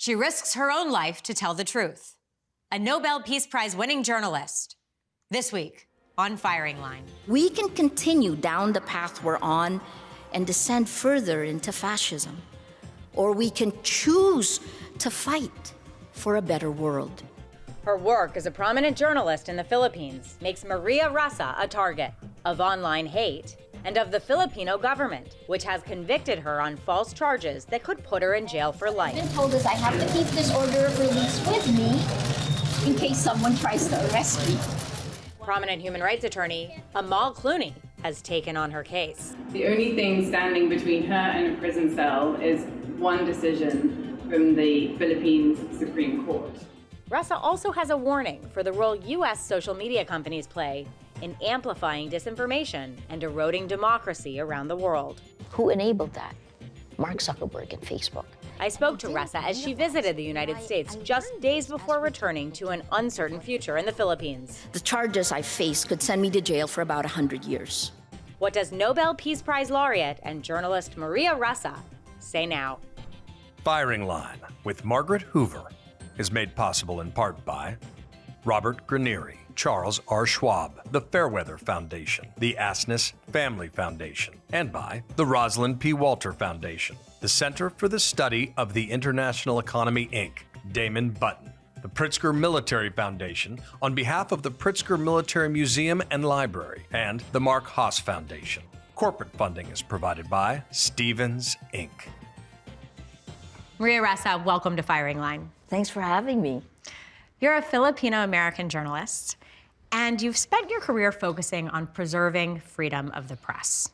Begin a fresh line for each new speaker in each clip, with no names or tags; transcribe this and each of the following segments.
She risks her own life to tell the truth. A Nobel Peace Prize winning journalist. This week on Firing Line.
We can continue down the path we're on and descend further into fascism. Or we can choose to fight for a better world.
Her work as a prominent journalist in the Philippines makes Maria Ressa a target of online hate and of the Filipino government, which has convicted her on false charges that could put her in jail for life.
I've been told us I have to keep this order of release with me in case someone tries to arrest me.
Prominent human rights attorney Amal Clooney has taken on her case.
The only thing standing between her and a prison cell is one decision from the Philippines Supreme Court.
Ressa also has a warning for the role U.S. social media companies play in amplifying disinformation and eroding democracy around the world.
Who enabled that? Mark Zuckerberg and Facebook.
I spoke to Ressa as she visited the United States just days before returning to an uncertain future in the Philippines.
The charges I face could send me to jail for about 100 years.
What does Nobel Peace Prize laureate and journalist Maria Ressa say now?
Firing Line with Margaret Hoover is made possible in part by Robert Granieri, Charles R. Schwab, the Fairweather Foundation, the Asness Family Foundation, and by the Rosalind P. Walter Foundation, the Center for the Study of the International Economy, Inc., Damon Button, the Pritzker Military Foundation on behalf of the Pritzker Military Museum and Library, and the Mark Haas Foundation. Corporate funding is provided by Stevens, Inc.
Maria Ressa, welcome to Firing Line.
Thanks for having me.
You're a Filipino-American journalist, and you've spent your career focusing on preserving freedom of the press.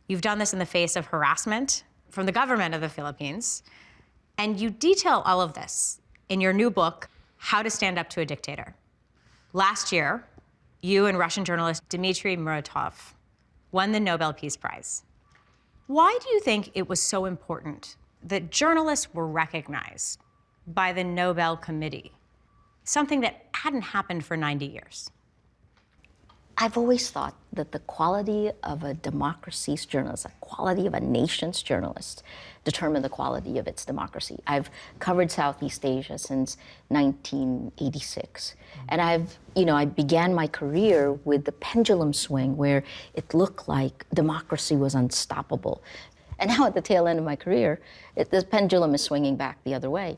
You've done this in the face of harassment from the government of the Philippines, and you detail all of this in your new book, How to Stand Up to a Dictator. Last year, you and Russian journalist Dmitry Muratov won the Nobel Peace Prize. Why do you think it was so important that journalists were recognized by the Nobel Committee, something that hadn't happened for 90 years?
I've always thought that the quality of a democracy's journalist, the quality of a nation's journalist, determine the quality of its democracy. I've covered Southeast Asia since 1986. And I began my career with the pendulum swing where it looked like democracy was unstoppable. And now at the tail end of my career, the pendulum is swinging back the other way.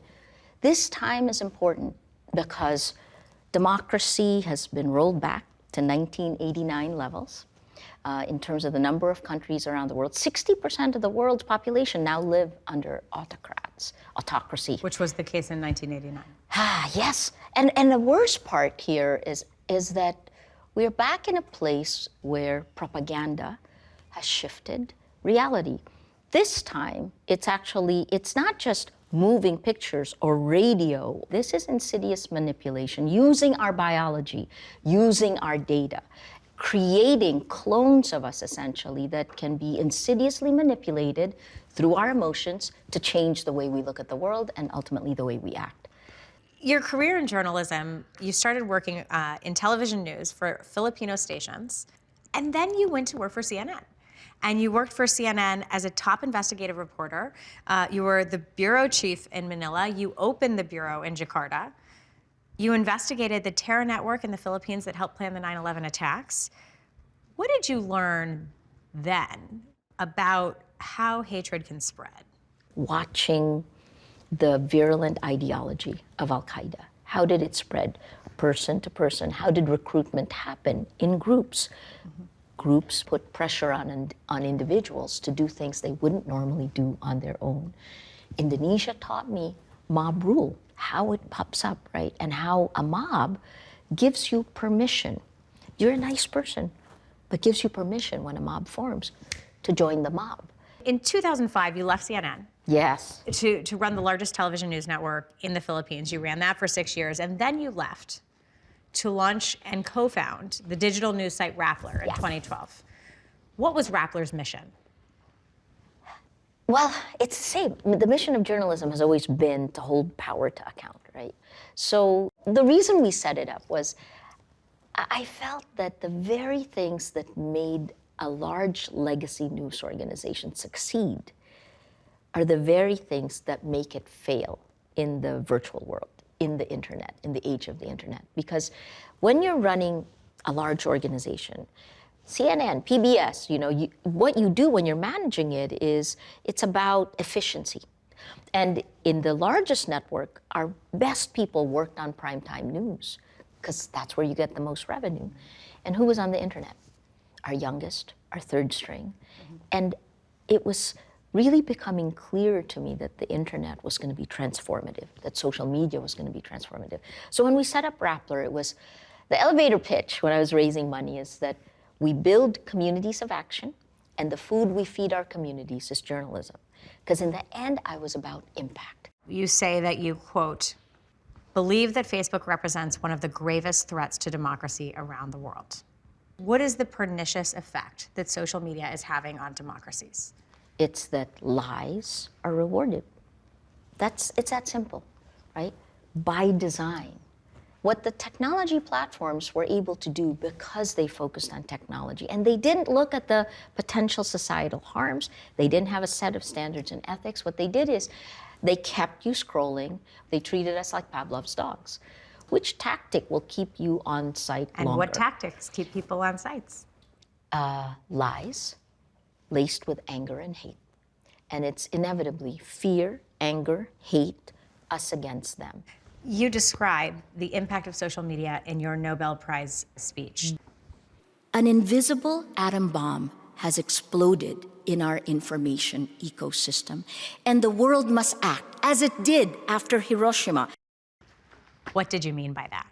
This time is important because democracy has been rolled back to 1989 levels in terms of the number of countries around the world. 60% of the world's population now live under autocracy.
Which was the case in 1989.
Yes, and the worst part here is that we're back in a place where propaganda has shifted reality. This time, it's not just moving pictures or radio. This is insidious manipulation, using our biology, using our data, creating clones of us, essentially, that can be insidiously manipulated through our emotions to change the way we look at the world and ultimately the way we act.
Your career in journalism, you started working in television news for Filipino stations, and then you went to work for CNN. And you worked for CNN as a top investigative reporter. You were the bureau chief in Manila. You opened the bureau in Jakarta. You investigated the terror network in the Philippines that helped plan the 9/11 attacks. What did you learn then about how hatred can spread?
Watching the virulent ideology of Al-Qaeda. How did it spread person to person? How did recruitment happen in groups? Groups put pressure on individuals to do things they wouldn't normally do on their own. Indonesia taught me mob rule, how it pops up, right? And how a mob gives you permission. You're a nice person, but gives you permission when a mob forms to join the mob.
In 2005, you left CNN.
Yes.
To run the largest television news network in the Philippines. You ran that for 6 years, and then you left to launch and co-found the digital news site Rappler in 2012. What was Rappler's mission?
Well, it's the same. The mission of journalism has always been to hold power to account, right? So the reason we set it up was I felt that the very things that made a large legacy news organization succeed are the very things that make it fail in the virtual world, in the internet, in the age of the internet. Because when you're running a large organization, CNN, PBS, what you do when you're managing it is it's about efficiency. And in the largest network, our best people worked on primetime news because that's where you get the most revenue. And who was on the internet? Our youngest, our third string. And it was really becoming clear to me that the internet was going to be transformative, that social media was going to be transformative. So when we set up Rappler, it was the elevator pitch when I was raising money is that we build communities of action, and the food we feed our communities is journalism. Because in the end, I was about impact.
You say that you, quote, believe that Facebook represents one of the gravest threats to democracy around the world. What is the pernicious effect that social media is having on democracies?
It's that lies are rewarded. It's that simple, right? By design. What the technology platforms were able to do because they focused on technology, and they didn't look at the potential societal harms, they didn't have a set of standards and ethics. What they did is they kept you scrolling. They treated us like Pavlov's dogs. Which tactic will keep you on site longer?
And what tactics keep people on sites?
Lies laced with anger and hate. And it's inevitably fear, anger, hate, us against them.
You describe the impact of social media in your Nobel Prize speech.
An invisible atom bomb has exploded in our information ecosystem, and the world must act as it did after Hiroshima.
What did you mean by that?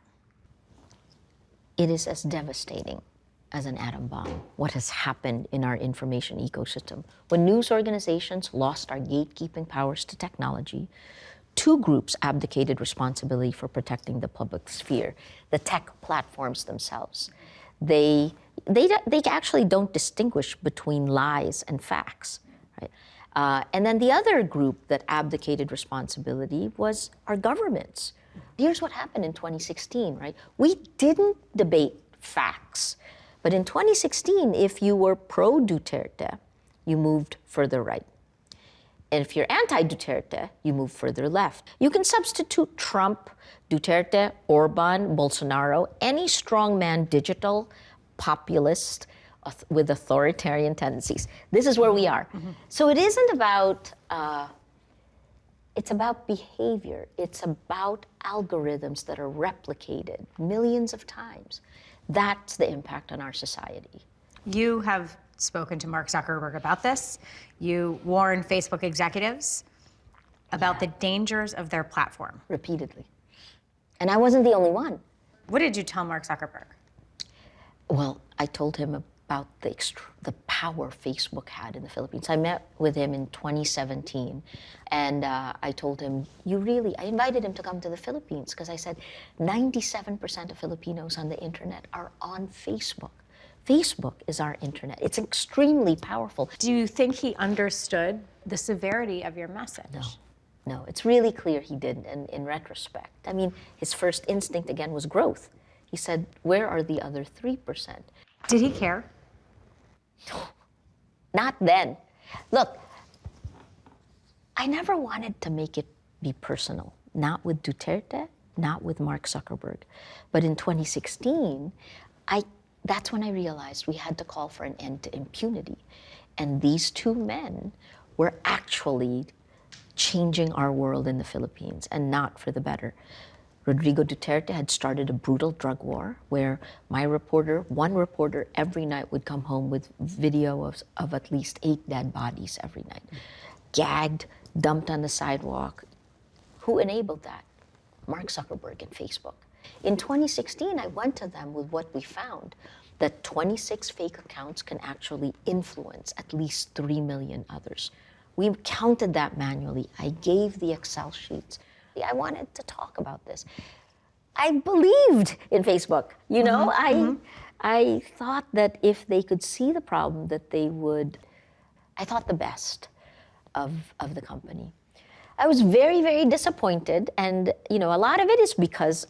It is as devastating as an atom bomb, what has happened in our information ecosystem. When news organizations lost our gatekeeping powers to technology, two groups abdicated responsibility for protecting the public sphere, the tech platforms themselves. They actually don't distinguish between lies and facts, right? And then the other group that abdicated responsibility was our governments. Here's what happened in 2016, right? We didn't debate facts, but in 2016, if you were pro-Duterte, you moved further right. And if you're anti-Duterte, you move further left. You can substitute Trump, Duterte, Orban, Bolsonaro, any strongman digital populist with authoritarian tendencies. This is where we are. So it isn't about, it's about behavior. It's about algorithms that are replicated millions of times. That's the impact on our society.
You have spoken to Mark Zuckerberg about this. You warn Facebook executives about the dangers of their platform.
Repeatedly. And I wasn't the only one.
What did you tell Mark Zuckerberg?
Well, I told him about the power Facebook had in the Philippines. I met with him in 2017, and I told him, I invited him to come to the Philippines because I said 97% of Filipinos on the internet are on Facebook. Facebook is our internet. It's extremely powerful.
Do you think he understood the severity of your message?
No, it's really clear he didn't, and in retrospect. I mean, his first instinct again was growth. He said, where are the other 3%?
Did he care?
Not then. Look, I never wanted to make it be personal. Not with Duterte, not with Mark Zuckerberg. But in 2016, that's when I realized we had to call for an end to impunity. And these two men were actually changing our world in the Philippines, and not for the better. Rodrigo Duterte had started a brutal drug war where one reporter every night would come home with video of at least 8 dead bodies every night. Gagged, dumped on the sidewalk. Who enabled that? Mark Zuckerberg and Facebook. In 2016, I went to them with what we found, that 26 fake accounts can actually influence at least 3 million others. We counted that manually. I gave the Excel sheets. I wanted to talk about this. I believed in Facebook, I thought that if they could see the problem, that they would, I thought the best of the company. I was very, very disappointed, and a lot of it is because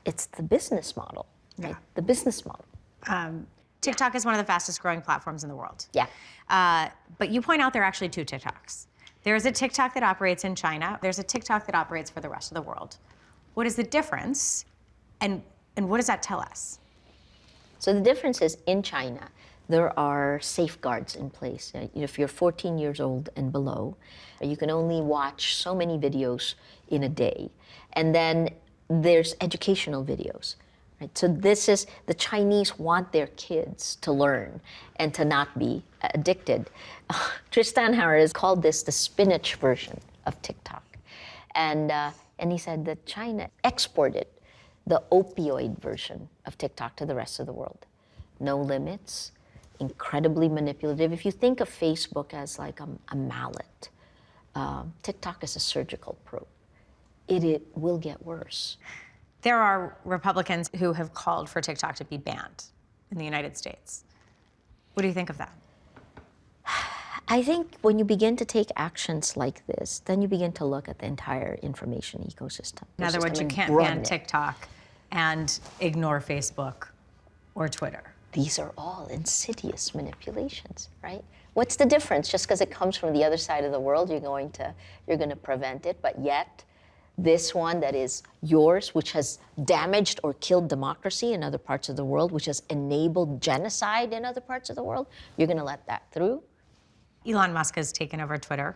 it's the business model, right? The business model.
TikTok is one of the fastest growing platforms in the world.
Yeah.
But you point out there are actually 2 TikToks. There's a TikTok that operates in China. There's a TikTok that operates for the rest of the world. What is the difference, and what does that tell us?
So the difference is in China, there are safeguards in place. If you're 14 years old and below, you can only watch so many videos in a day. And then there's educational videos. Right? So this is, the Chinese want their kids to learn and to not be addicted. Tristan Harris called this the spinach version of TikTok. And he said that China exported the opioid version of TikTok to the rest of the world. No limits, incredibly manipulative. If you think of Facebook as like a mallet, TikTok is a surgical probe. It will get worse.
There are Republicans who have called for TikTok to be banned in the United States. What do you think of that?
I think when you begin to take actions like this, then you begin to look at the entire information ecosystem.
In other words, you can't ban TikTok and ignore Facebook or Twitter.
These are all insidious manipulations, right? What's the difference? Just because it comes from the other side of the world, you're going to prevent it, but yet this one that is yours, which has damaged or killed democracy in other parts of the world, which has enabled genocide in other parts of the world, you're going to let that through?
Elon Musk has taken over Twitter.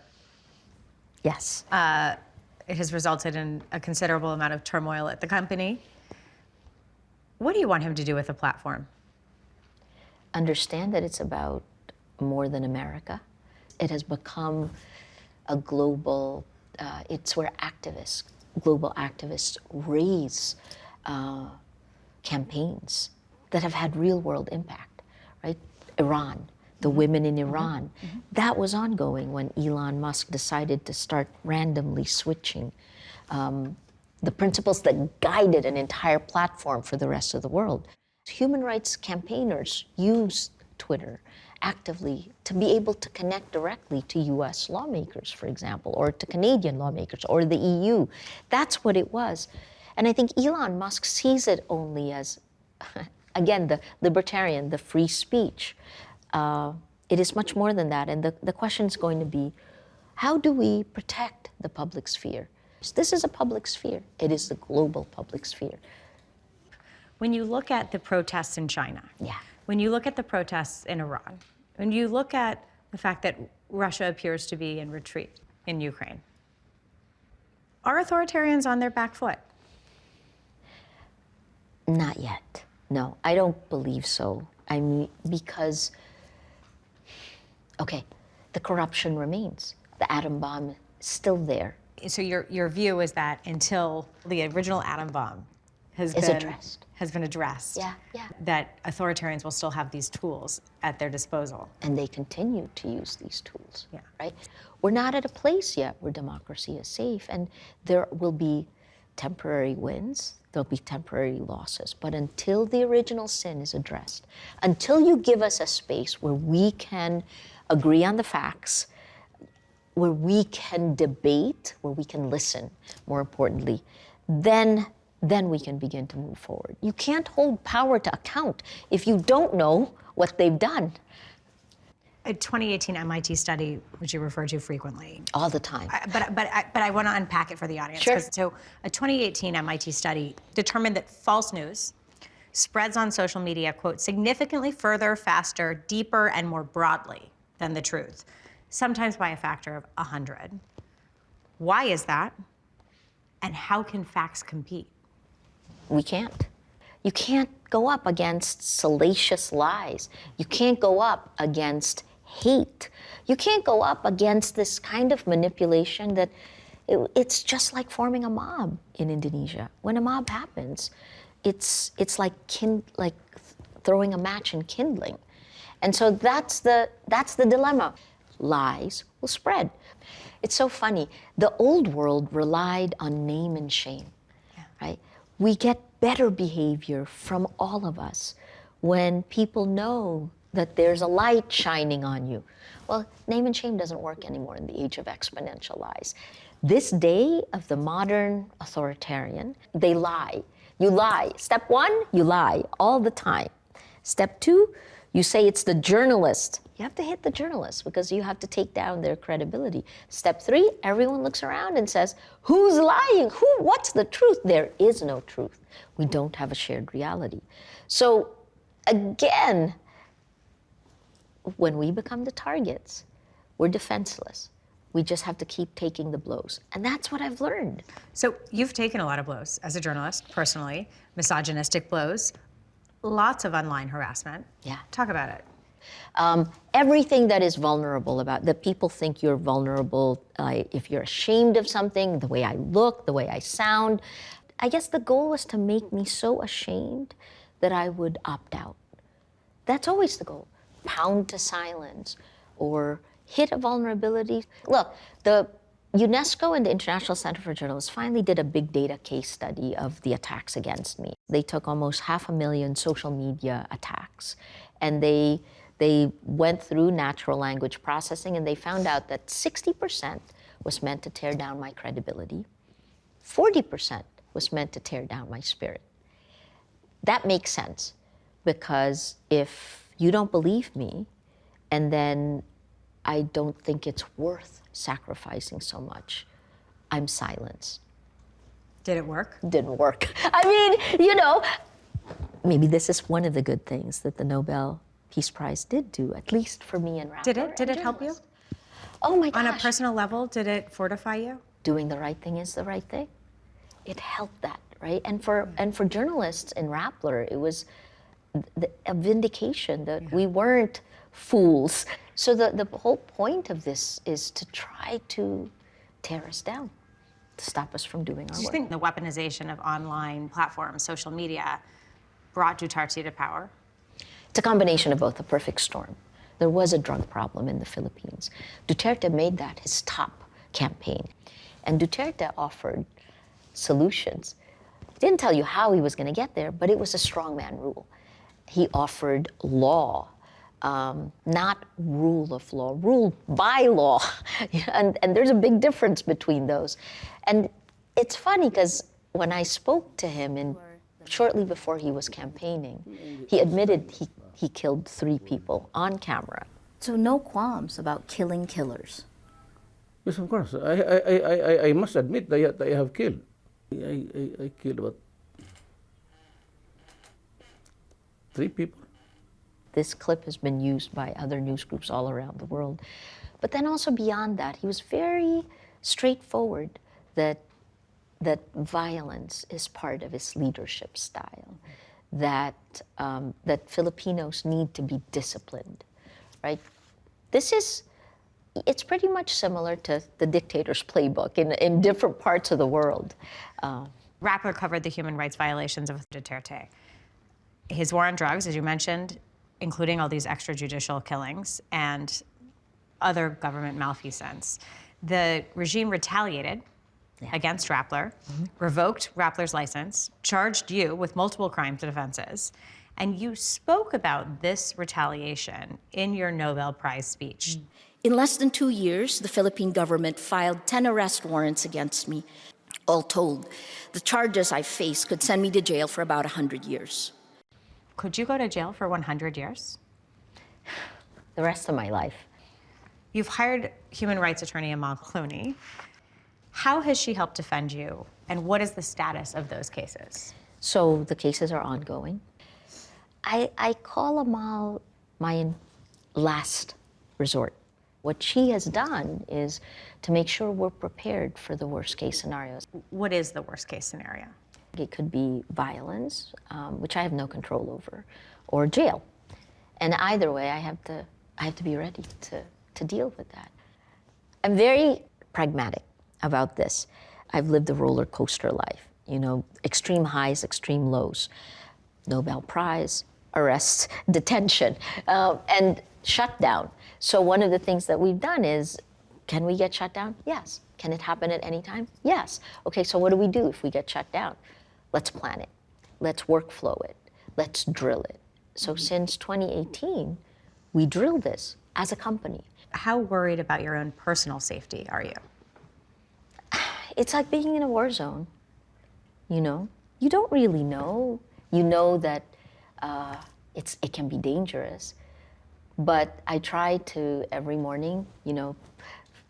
Yes.
It has resulted in a considerable amount of turmoil at the company. What do you want him to do with the platform?
Understand that it's about more than America. It has become a global, it's where activists, global activists raise campaigns that have had real world impact, right? Iran, the women in Iran. That was ongoing when Elon Musk decided to start randomly switching the principles that guided an entire platform for the rest of the world. Human rights campaigners use Twitter actively to be able to connect directly to US lawmakers, for example, or to Canadian lawmakers, or the EU. That's what it was. And I think Elon Musk sees it only as, again, the libertarian, the free speech. It is much more than that. And the question is going to be, how do we protect the public sphere? This is a public sphere. It is the global public sphere.
When you look at the protests in China, when you look at the protests in Iran, when you look at the fact that Russia appears to be in retreat in Ukraine, are authoritarians on their back foot?
Not yet. No, I don't believe so. I mean, because, okay, the corruption remains. The atom bomb is still there.
So your view is that until the original atom bomb has been addressed, that authoritarians will still have these tools at their disposal.
And they continue to use these tools, right? We're not at a place yet where democracy is safe, and there will be temporary wins, there'll be temporary losses. But until the original sin is addressed, until you give us a space where we can agree on the facts, where we can debate, where we can listen, more importantly, then we can begin to move forward. You can't hold power to account if you don't know what they've done.
A 2018 MIT study, which you refer to frequently.
All the time.
But I want to unpack it for the audience.
Sure.
So a 2018 MIT study determined that false news spreads on social media, quote, significantly further, faster, deeper, and more broadly than the truth, sometimes by a factor of 100. Why is that? And how can facts compete?
We can't. You can't go up against salacious lies. You can't go up against hate. You can't go up against this kind of manipulation that it's just like forming a mob in Indonesia. When a mob happens, it's like throwing a match and kindling. And so that's the dilemma. Lies will spread. It's so funny. The old world relied on name and shame, right? We get better behavior from all of us when people know that there's a light shining on you. Well, name and shame doesn't work anymore in the age of exponential lies. This day of the modern authoritarian, they lie. You lie. Step one, you lie all the time. Step two, You say it's the journalist. You have to hit the journalist because you have to take down their credibility. Step 3, everyone looks around and says, who's lying? What's the truth? There is no truth. We don't have a shared reality. So again, when we become the targets, we're defenseless. We just have to keep taking the blows. And that's what I've learned.
So you've taken a lot of blows as a journalist, personally, misogynistic blows, lots of online harassment.
Yeah.
Talk about it.
Everything that is vulnerable about, that people think you're vulnerable, if you're ashamed of something, the way I look, the way I sound. I guess the goal was to make me so ashamed that I would opt out. That's always the goal. Pound to silence or hit a vulnerability. Look, the UNESCO and the International Center for Journalists finally did a big data case study of the attacks against me. They took almost 500,000 social media attacks, and they went through natural language processing, and they found out that 60% was meant to tear down my credibility, 40% was meant to tear down my spirit. That makes sense, because if you don't believe me, and then I don't think it's worth sacrificing so much, I'm silenced.
Did it work?
Didn't work. I mean, you know, maybe this is one of the good things that the Nobel Peace Prize did do, at least for me and Rappler.
Did it help you?
Oh my gosh.
On a personal level, did it fortify you?
Doing the right thing is the right thing. It helped that, right? And for journalists in Rappler, it was a vindication that we weren't fools. So the whole point of this is to try to tear us down, to stop us from doing our
Do you
work.
think the weaponization of online platforms, social media, brought Duterte to power?
It's a combination of both, a perfect storm. There was a drug problem in the Philippines. Duterte made that his top campaign. And Duterte offered solutions. He didn't tell you how he was going to get there, but it was a strongman rule. He offered law, not rule of law, rule by law. and there's a big difference between those. And it's funny because when I spoke to him shortly before he was campaigning, he admitted he killed 3 people on camera.
So no qualms about killing killers.
Yes, of course. I must admit that I have killed. I killed about 3 people.
This clip has been used by other news groups all around the world. But then also beyond that, he was very straightforward that violence is part of his leadership style, that Filipinos need to be disciplined, right? It's pretty much similar to the dictator's playbook in different parts of the world.
Rappler covered the human rights violations of Duterte. His war on drugs, as you mentioned, including all these extrajudicial killings and other government malfeasance. The regime retaliated against Rappler, revoked Rappler's license, charged you with multiple crimes and offenses, and you spoke about this retaliation in your Nobel Prize speech.
In less than 2 years, the Philippine government filed 10 arrest warrants against me. All told, the charges I face could send me to jail for about 100 years.
Could you go to jail for 100 years?
The rest of my life.
You've hired human rights attorney Amal Clooney. How has she helped defend you, and what is the status of those cases?
So the cases are ongoing. I call Amal my last resort. What she has done is to make sure we're prepared for the worst case scenarios.
What is the worst case scenario?
It could be violence, which I have no control over, or jail. And either way, I have to be ready to deal with that. I'm very pragmatic about this. I've lived a roller coaster life, extreme highs, extreme lows, Nobel Prize, arrests, detention, and shutdown. So one of the things that we've done is, can we get shut down? Yes. Can it happen at any time? Yes. Okay, so what do we do if we get shut down? Let's plan it. Let's workflow it. Let's drill it. So since 2018, we drilled this as a company.
How worried about your own personal safety are you?
It's like being in a war zone, You don't really know. You know that it can be dangerous. But I try to every morning,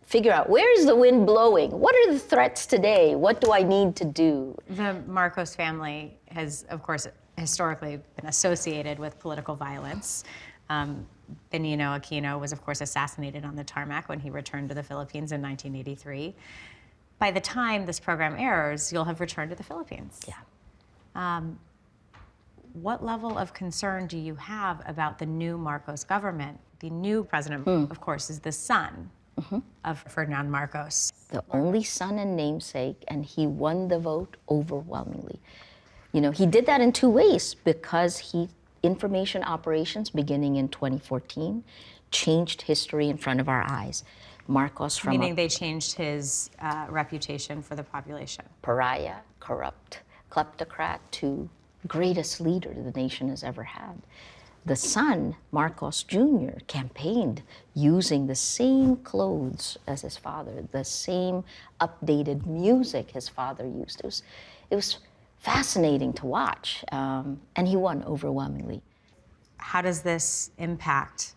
figure out where is the wind blowing? What are the threats today? What do I need to do?
The Marcos family has, of course, historically been associated with political violence. Benigno Aquino was, of course, assassinated on the tarmac when he returned to the Philippines in 1983. By the time this program airs, you'll have returned to the Philippines.
Yeah.
What level of concern do you have about the new Marcos government? The new president, of course, is the son of Ferdinand Marcos.
The only son and namesake, and he won the vote overwhelmingly. He did that in two ways, because information operations beginning in 2014 changed history in front of our eyes. Marcos from
Meaning they changed his reputation for the population.
pariah, corrupt, kleptocrat to greatest leader the nation has ever had. The son, Marcos Jr., campaigned using the same clothes as his father, the same updated music his father used. It was fascinating to watch, and he won overwhelmingly.
How does this impact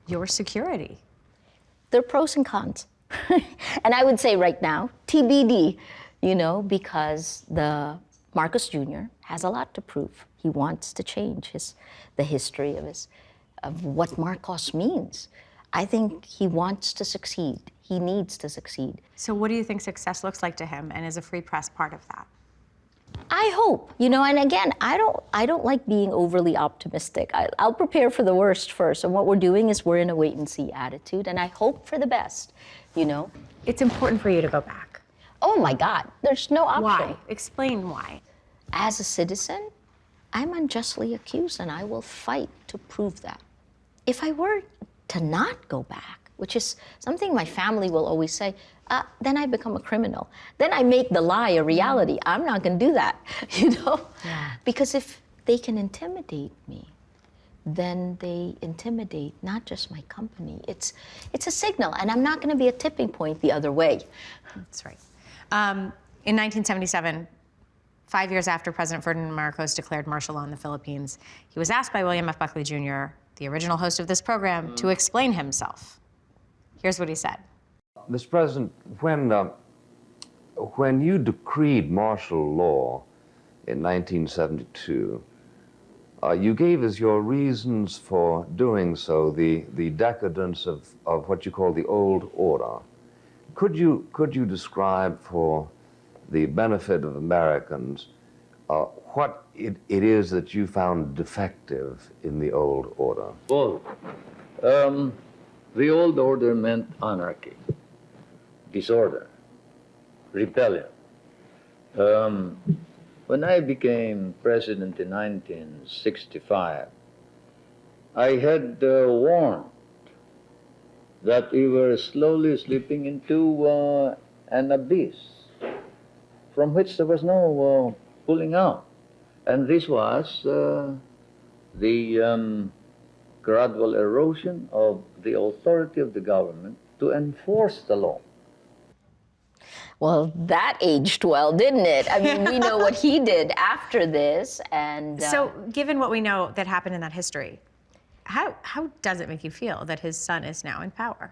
your security?
There are pros and cons. And I would say right now, TBD, because the Marcos Jr. has a lot to prove. He wants to change the history of what Marcos means. I think he wants to succeed. He needs to succeed.
So what do you think success looks like to him, and is a free press part of that?
I hope, and again, I don't like being overly optimistic. I'll prepare for the worst first, and what we're doing is we're in a wait and see attitude, and I hope for the best,
It's important for you to go back.
Oh my God, there's no option.
Why? Explain why.
As a citizen, I'm unjustly accused, and I will fight to prove that. If I were to not go back, which is something my family will always say, then I become a criminal. Then I make the lie a reality. I'm not going to do that, Because if they can intimidate me, then they intimidate not just my company. It's a signal, and I'm not going to be a tipping point the other way.
That's right. In 1977, 5 years after President Ferdinand Marcos declared martial law in the Philippines, he was asked by William F. Buckley Jr., the original host of this program, to explain himself. Here's what he said.
Mr. President, when you decreed martial law in 1972, you gave as your reasons for doing so the decadence of what you call the old order. Could you describe for the benefit of Americans what it is that you found defective in the old order?
Well, the old order meant anarchy, disorder, rebellion. When I became president in 1965, I had warned that we were slowly slipping into an abyss from which there was no pulling out. And this was the gradual erosion of the authority of the government to enforce the law.
Well, that aged well, didn't it? I mean, we know what he did after this, and...
So, given what we know that happened in that history, how does it make you feel that his son is now in power?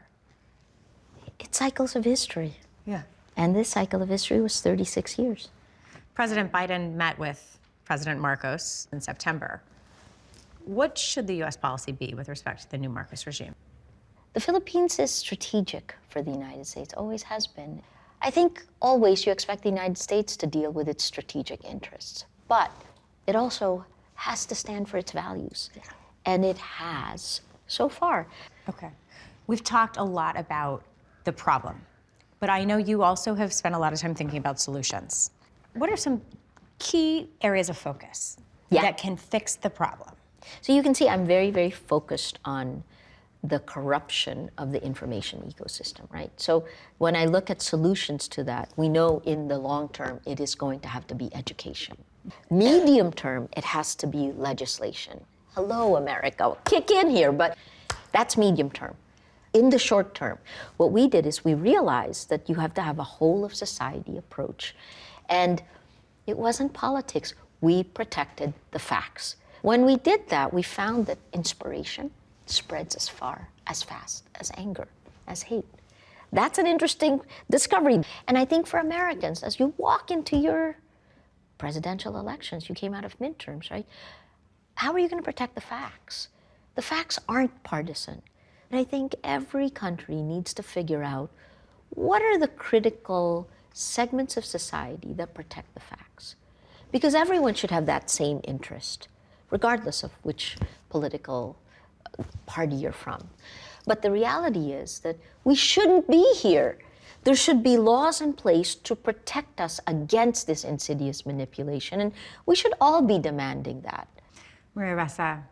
It's cycles of history.
Yeah.
And this cycle of history was 36 years.
President Biden met with President Marcos in September. What should the U.S. policy be with respect to the new Marcos regime?
The Philippines is strategic for the United States, always has been. I think always you expect the United States to deal with its strategic interests, but it also has to stand for its values. And it has so far.
Okay. We've talked a lot about the problem, but I know you also have spent a lot of time thinking about solutions. What are some key areas of focus that can fix the problem?
So you can see I'm very, very focused on the corruption of the information ecosystem, right? So when I look at solutions to that, we know in the long term, it is going to have to be education. Medium term, it has to be legislation. Hello, America, kick in here, but that's medium term. In the short term, what we did is we realized that you have to have a whole of society approach. And it wasn't politics. We protected the facts. When we did that, we found that inspiration spreads as far, as fast as anger, as hate. That's an interesting discovery. And I think for Americans, as you walk into your presidential elections, you came out of midterms, right? How are you going to protect the facts? The facts aren't partisan. And I think every country needs to figure out what are the critical segments of society that protect the facts. Because everyone should have that same interest, regardless of which political party you're from. But the reality is that we shouldn't be here. There should be laws in place to protect us against this insidious manipulation, and we should all be demanding that.
Maria Ressa,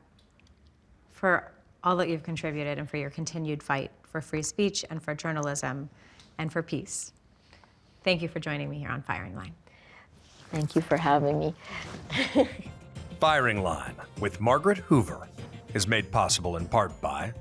for all that you've contributed and for your continued fight for free speech and for journalism and for peace, thank you for joining me here on Firing Line.
Thank you for having me.
Firing Line with Margaret Hoover is made possible in part by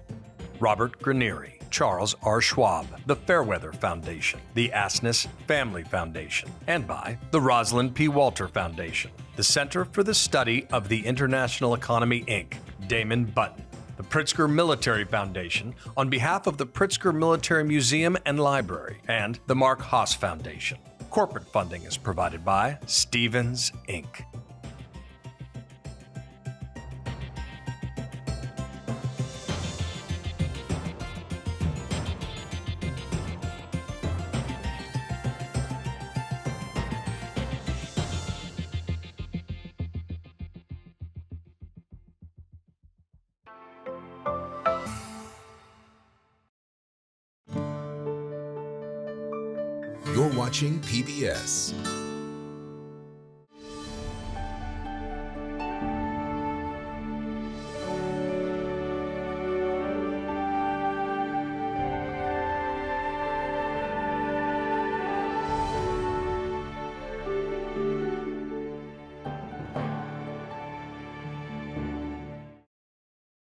Robert Granieri, Charles R. Schwab, the Fairweather Foundation, the Asness Family Foundation, and by the Rosalind P. Walter Foundation, the Center for the Study of the International Economy, Inc., Damon Button, the Pritzker Military Foundation on behalf of the Pritzker Military Museum and Library, and the Mark Haas Foundation. Corporate funding is provided by Stevens, Inc.
You're watching PBS.